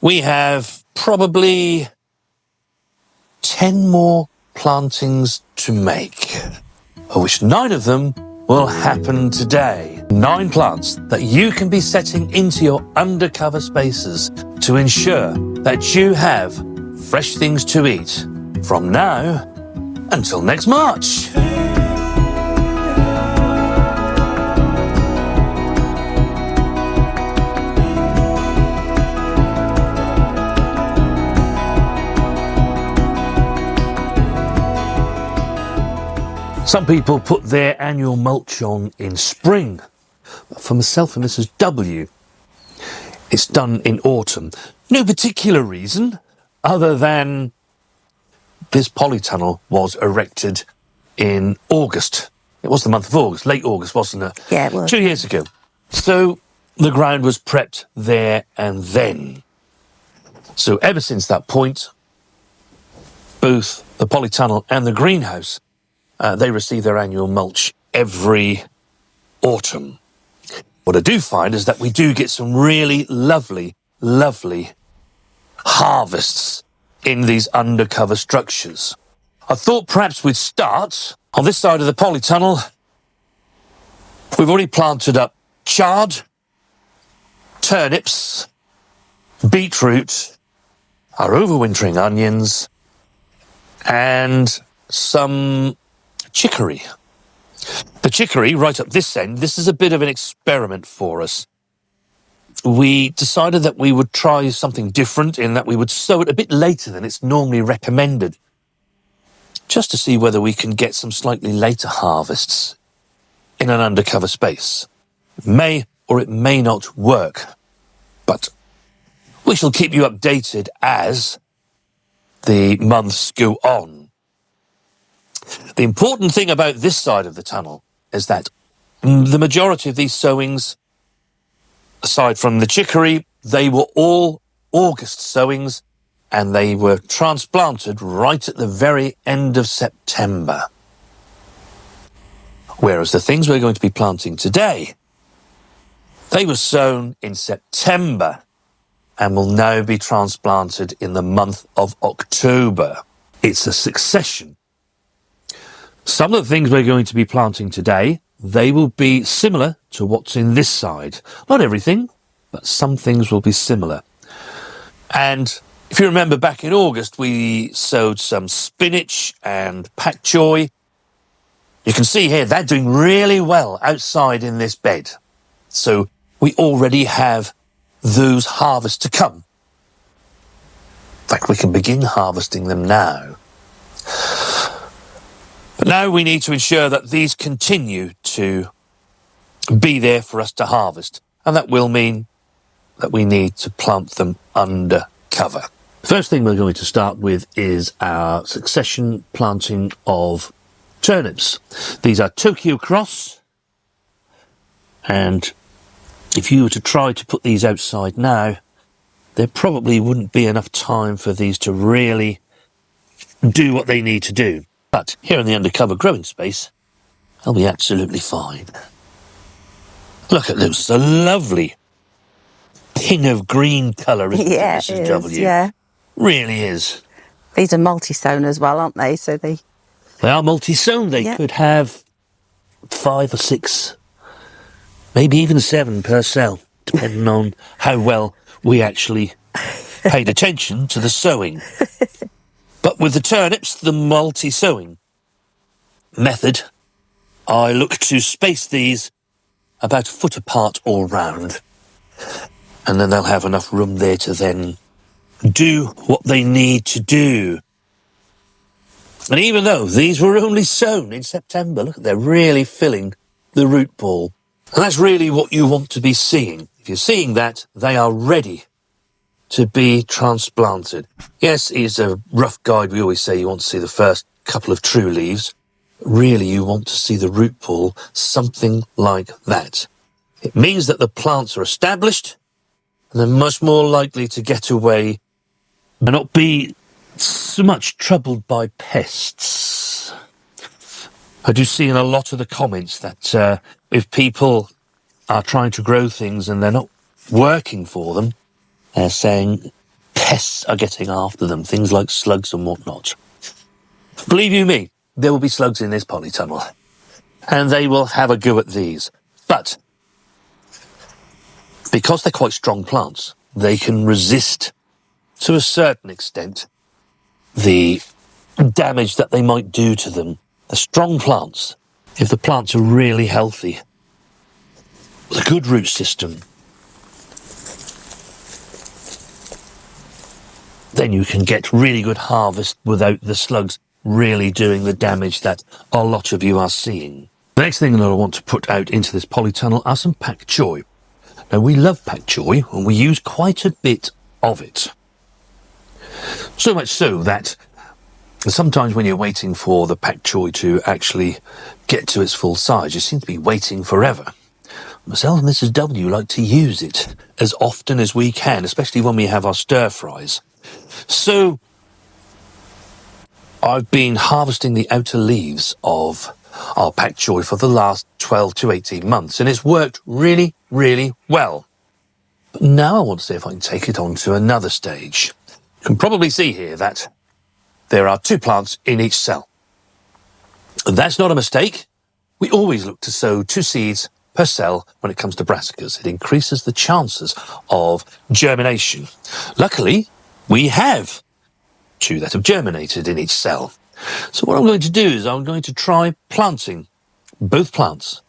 We have probably 10 more plantings to make, of which 9 of them will happen today. 9 plants that you can be setting into your undercover spaces to ensure that you have fresh things to eat from now until next March. Some people put their annual mulch on in spring. For myself and Mrs. W, it's done in autumn. No particular reason other than this polytunnel was erected in August. It was the month of August, late August, wasn't it? Yeah, it was. 2 years ago. So the ground was prepped there and then. So ever since that point, both the polytunnel and the greenhouse, they receive their annual mulch every autumn. What I do find is that we do get some really lovely, lovely harvests in these undercover structures. I thought perhaps we'd start on this side of the polytunnel. We've already planted up chard, turnips, beetroot, our overwintering onions, and some chicory. The chicory, right up this end, this is a bit of an experiment for us. We decided that we would try something different in that we would sow it a bit later than it's normally recommended, just to see whether we can get some slightly later harvests in an undercover space. It may or it may not work, but we shall keep you updated as the months go on. The important thing about this side of the tunnel is that the majority of these sowings, aside from the chicory, they were all August sowings and they were transplanted right at the very end of September. Whereas the things we're going to be planting today, they were sown in September and will now be transplanted in the month of October. It's a succession. Some of the things we're going to be planting today, they will be similar to what's in this side. Not everything, but some things will be similar. And if you remember back in August, we sowed some spinach and pak choi. You can see here, they're doing really well outside in this bed. So we already have those harvests to come. In fact, we can begin harvesting them now. But now we need to ensure that these continue to be there for us to harvest. And that will mean that we need to plant them under cover. First thing we're going to start with is our succession planting of turnips. These are Tokyo Cross. And if you were to try to put these outside now, there probably wouldn't be enough time for these to really do what they need to do. But here in the undercover growing space, they'll be absolutely fine. Look at those, it's a lovely ping of green colour, isn't it, Mrs. W? Yeah, Really is. these are multi-sown as well, aren't they? So they are multi-sown. They could have 5 or 6, maybe even 7 per cell, depending on how well we actually paid attention to the sowing. But with the turnips, the multi-sowing method, I look to space these about a foot apart all round. And then they'll have enough room there to then do what they need to do. And even though these were only sown in September, look, they're really filling the root ball. And that's really what you want to be seeing. If you're seeing that, they are ready to be transplanted. Yes, it's a rough guide. We always say you want to see the first couple of true leaves. Really, you want to see the root ball, something like that. It means that the plants are established and they're much more likely to get away and not be so much troubled by pests. I do see in a lot of the comments that if people are trying to grow things and they're not working for them, they're saying pests are getting after them, things like slugs and whatnot. Believe you me, there will be slugs in this polytunnel, and they will have a go at these. But because they're quite strong plants, they can resist, to a certain extent, the damage that they might do to them. The strong plants, if the plants are really healthy, with a good root system, then you can get really good harvest without the slugs really doing the damage that a lot of you are seeing. The next thing that I want to put out into this polytunnel are some pak choi. Now, we love pak choi and we use quite a bit of it. So much so that sometimes when you're waiting for the pak choi to actually get to its full size, you seem to be waiting forever. Myself and Mrs. W like to use it as often as we can, especially when we have our stir fries. So I've been harvesting the outer leaves of our pak choi for the last 12 to 18 months, and it's worked really, really well. But now I want to see if I can take it on to another stage. You can probably see here that there are 2 plants in each cell. And that's not a mistake. We always look to sow 2 seeds per cell when it comes to brassicas. It increases the chances of germination. Luckily, we have 2 that have germinated in each cell. So what I'm going to do is I'm going to try planting both plants,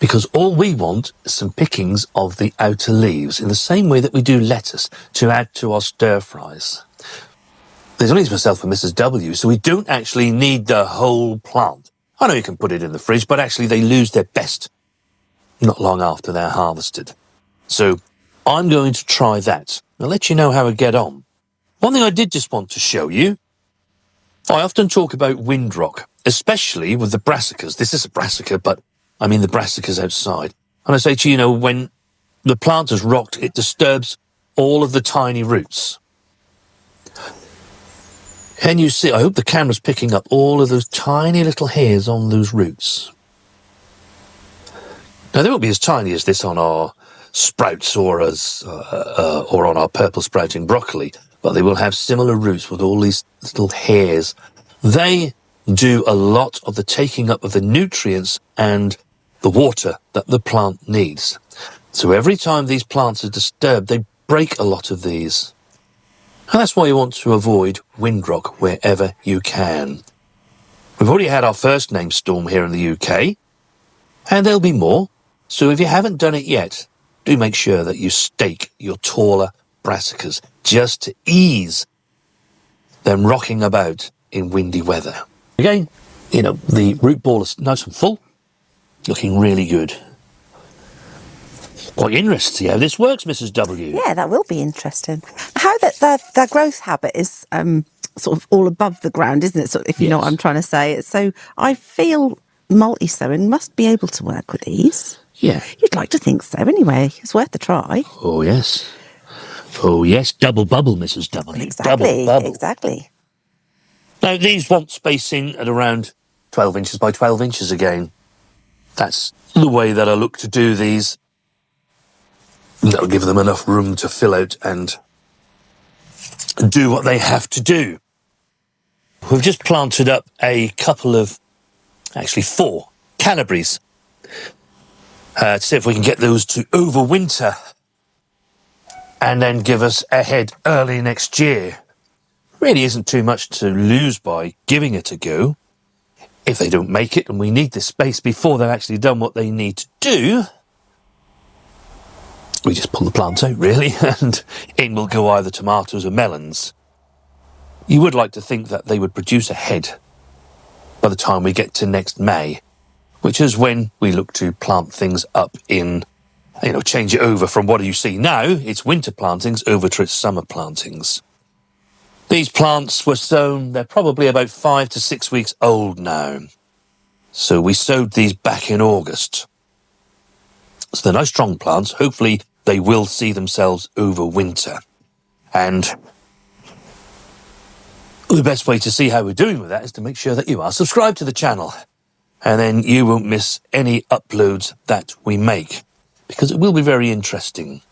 because all we want is some pickings of the outer leaves in the same way that we do lettuce to add to our stir fries. There's only myself and Mrs. W, so we don't actually need the whole plant. I know you can put it in the fridge, but actually they lose their best not long after they're harvested. So I'm going to try that. I'll let you know how I get on. One thing I did just want to show you, I often talk about windrock, especially with the brassicas. This is a brassica, but I mean the brassicas outside. And I say to you, when the plant is rocked, it disturbs all of the tiny roots. And you see, I hope the camera's picking up all of those tiny little hairs on those roots. Now, they won't be as tiny as this on our sprouts or on our purple sprouting broccoli, but they will have similar roots with all these little hairs. They do a lot of the taking up of the nutrients and the water that the plant needs. So every time these plants are disturbed, they break a lot of these. And that's why you want to avoid windrock wherever you can. We've already had our first named storm here in the UK, and there'll be more. So if you haven't done it yet, do make sure that you stake your taller brassicas just to ease them rocking about in windy weather. Again, the root ball is nice and full, looking really good. Quite interested to see how this works, Mrs. W. Yeah, that will be interesting. How their growth habit is sort of all above the ground, isn't it? So if you know what I'm trying to say. So I feel multi-sowing must be able to work with these. Yeah. You'd like to think so anyway. It's worth a try. Oh, yes. Oh, yes. Double bubble, Mrs. W. Exactly. Double bubble. Exactly. Now, these want spacing at around 12 inches by 12 inches again. That's the way that I look to do these. That'll give them enough room to fill out and do what they have to do. We've just planted up a couple of, actually 4, Calabrese. To see if we can get those to overwinter and then give us a head early next year. Really isn't too much to lose by giving it a go. If they don't make it and we need this space before they've actually done what they need to do, we just pull the plants out, really, and in will go either tomatoes or melons. You would like to think that they would produce a head by the time we get to next May, which is when we look to plant things up in, change it over from what do you see now, it's winter plantings, over to its summer plantings. These plants were sown, they're probably about 5 to 6 weeks old now. So we sowed these back in August. So they're nice strong plants. Hopefully they will see themselves over winter. And the best way to see how we're doing with that is to make sure that you are subscribed to the channel. And then you won't miss any uploads that we make, because it will be very interesting.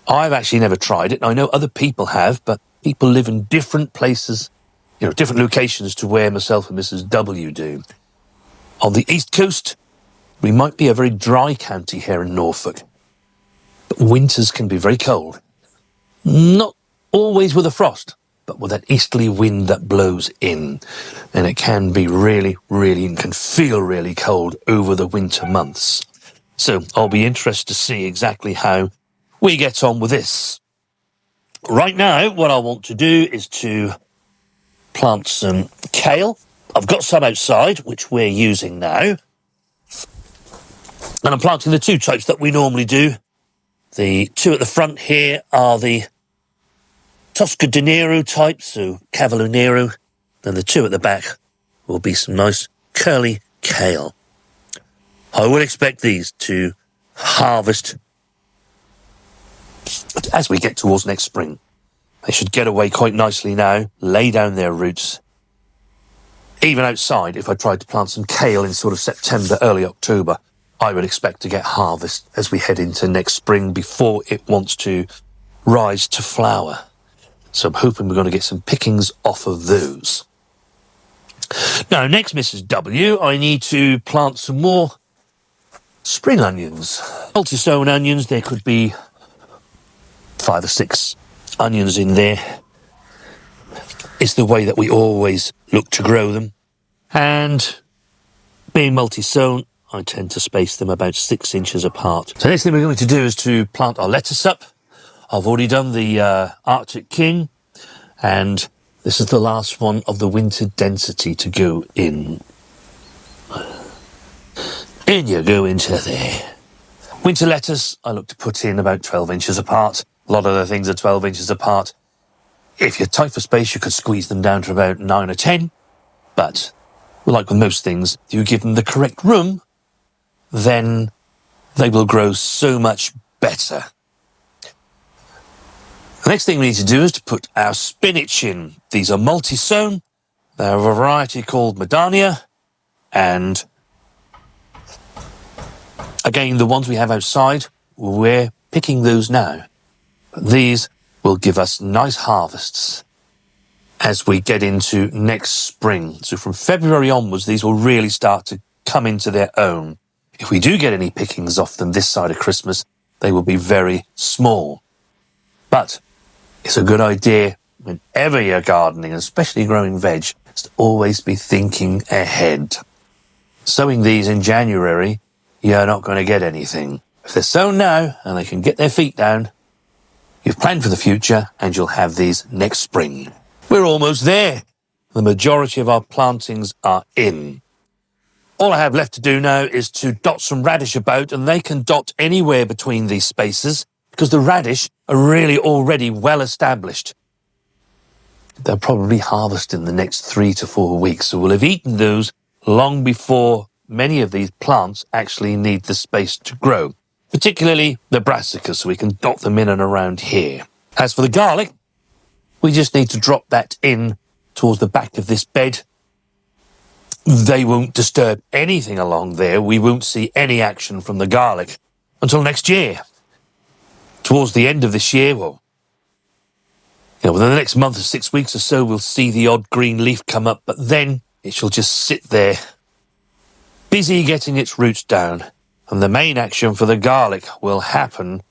I've actually never tried it. I know other people have, but People live in different places, different locations to where myself and Mrs. W do. On the East Coast, we might be a very dry county here in Norfolk, but winters can be very cold. Not always with a frost, but with that easterly wind that blows in. And it can be really, and can feel really cold over the winter months. So I'll be interested to see exactly how we get on with this. Right now, what I want to do is to plant some kale. I've got some outside, which we're using now. And I'm planting the two types that we normally do. The two at the front here are the Tosca de Nero type, so Cavolo Nero. And the two at the back will be some nice curly kale. I would expect these to harvest as we get towards next spring. They should get away quite nicely now, lay down their roots. Even outside, if I tried to plant some kale in sort of September, early October, I would expect to get harvest as we head into next spring before it wants to rise to flower. So I'm hoping we're going to get some pickings off of those. Now, next, Mrs. W, I need to plant some more spring onions. Multi-sown onions, there could be 5 or 6 onions in there. It's the way that we always look to grow them. And being multi-sown, I tend to space them about 6 inches apart. So next thing we're going to do is to plant our lettuce up. I've already done the Arctic King, and this is the last one of the winter density to go in. In you go into there. Winter lettuce, I look to put in about 12 inches apart. A lot of the things are 12 inches apart. If you're tight for space, you could squeeze them down to about 9 or 10. But, like with most things, if you give them the correct room, then they will grow so much better. The next thing we need to do is to put our spinach in. These are multi-sown. They're a variety called Medania. And again, the ones we have outside, we're picking those now. But these will give us nice harvests as we get into next spring. So from February onwards, these will really start to come into their own. If we do get any pickings off them this side of Christmas, they will be very small. But it's a good idea whenever you're gardening, especially growing veg, is to always be thinking ahead. Sowing these in January, you're not going to get anything. If they're sown now and they can get their feet down, you've planned for the future and you'll have these next spring. We're almost there. The majority of our plantings are in. All I have left to do now is to dot some radish about, and they can dot anywhere between these spaces because the radish are really already well established. They'll probably harvest in the next 3 to 4 weeks, so we'll have eaten those long before many of these plants actually need the space to grow, particularly the brassicas, so we can dot them in and around here. As for the garlic, we just need to drop that in towards the back of this bed. They won't disturb anything along there. We won't see any action from the garlic until next year. Towards the end of this year, within the next month or 6 weeks or so, we'll see the odd green leaf come up, but then it shall just sit there, busy getting its roots down, and the main action for the garlic will happen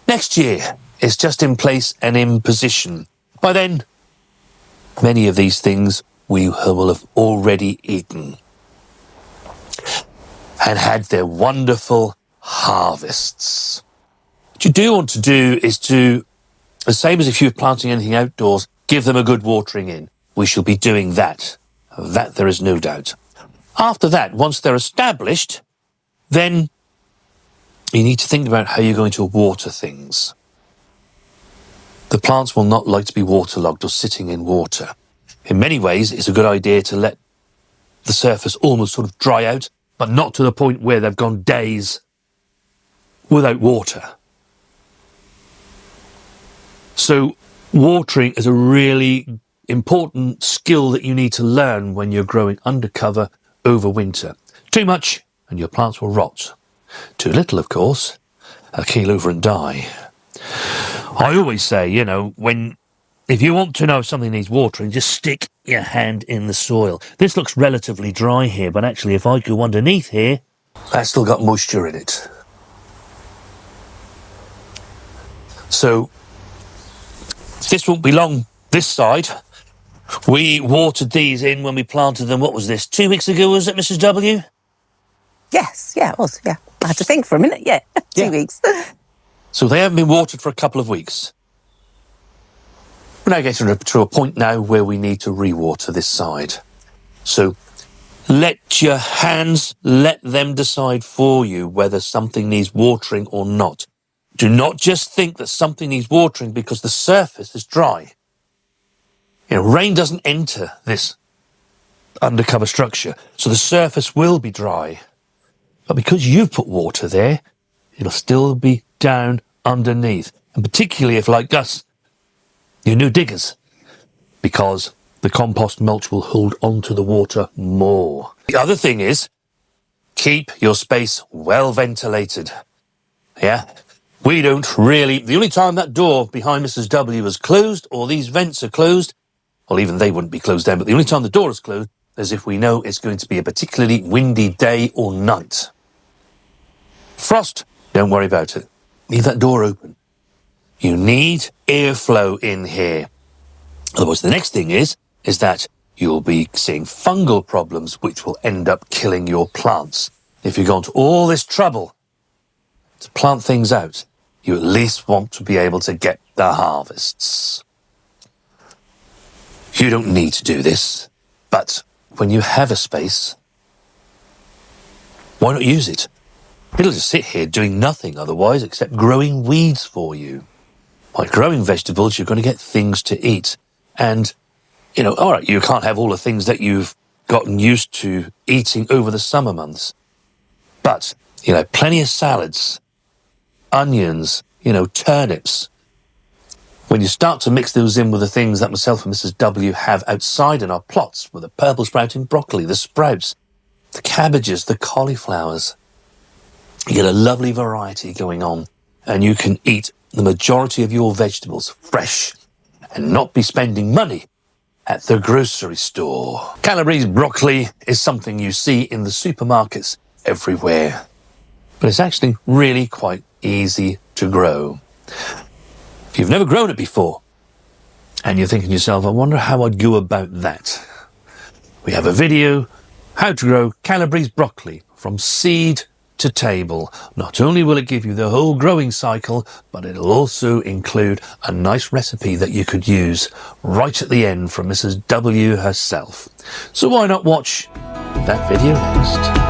next year. It's just in place and in position. By then, many of these things we will have already eaten and had their wonderful harvests. What you do want to do is to, the same as if you were planting anything outdoors, give them a good watering in. We shall be doing that. That there is no doubt. After that, once they're established, then you need to think about how you're going to water things. The plants will not like to be waterlogged or sitting in water. In many ways, it's a good idea to let the surface almost sort of dry out, but not to the point where they've gone days without water. So watering is a really important skill that you need to learn when you're growing undercover over winter. Too much and your plants will rot. Too little, of course, they'll keel over and die. I always say, when if you want to know if something needs watering, just stick your hand in the soil. This looks relatively dry here, but actually if I go underneath here, that's still got moisture in it. So this won't be long this side. We watered these in when we planted them. What was this, 2 weeks ago, was it, Mrs. W? Yes, yeah, it was, yeah. I had to think for a minute, yeah, 2 weeks. So they haven't been watered for a couple of weeks. We're now getting to a point now where we need to re-water this side. So let your hands, let them decide for you whether something needs watering or not. Do not just think that something needs watering because the surface is dry. You know, rain doesn't enter this undercover structure, so the surface will be dry. But because you've put water there, it'll still be down underneath. And particularly if, like us, you're new diggers, because the compost mulch will hold onto the water more. The other thing is, keep your space well ventilated. Yeah? We don't really... The only time that door behind Mrs. W is closed, or these vents are closed, well, even they wouldn't be closed down, but the only time the door is closed is if we know it's going to be a particularly windy day or night. Frost, don't worry about it. Leave that door open. You need airflow in here. Otherwise, the next thing is that you'll be seeing fungal problems which will end up killing your plants. If you've gone to all this trouble to plant things out, you at least want to be able to get the harvests. You don't need to do this, but when you have a space, why not use it? It'll just sit here doing nothing otherwise except growing weeds for you. By growing vegetables, you're going to get things to eat. And, you know, all right, you can't have all the things that you've gotten used to eating over the summer months. But, you know, plenty of salads, onions, you know, turnips. When you start to mix those in with the things that myself and Mrs. W have outside in our plots, with the purple sprouting broccoli, the sprouts, the cabbages, the cauliflowers, you get a lovely variety going on, and you can eat the majority of your vegetables fresh and not be spending money at the grocery store. Calabrese broccoli is something you see in the supermarkets everywhere, but it's actually really quite easy to grow. If you've never grown it before, and you're thinking to yourself, I wonder how I'd go about that. We have a video, how to grow Calabrese broccoli from seed to table. Not only will it give you the whole growing cycle, but it'll also include a nice recipe that you could use right at the end from Mrs. W herself. So why not watch that video next?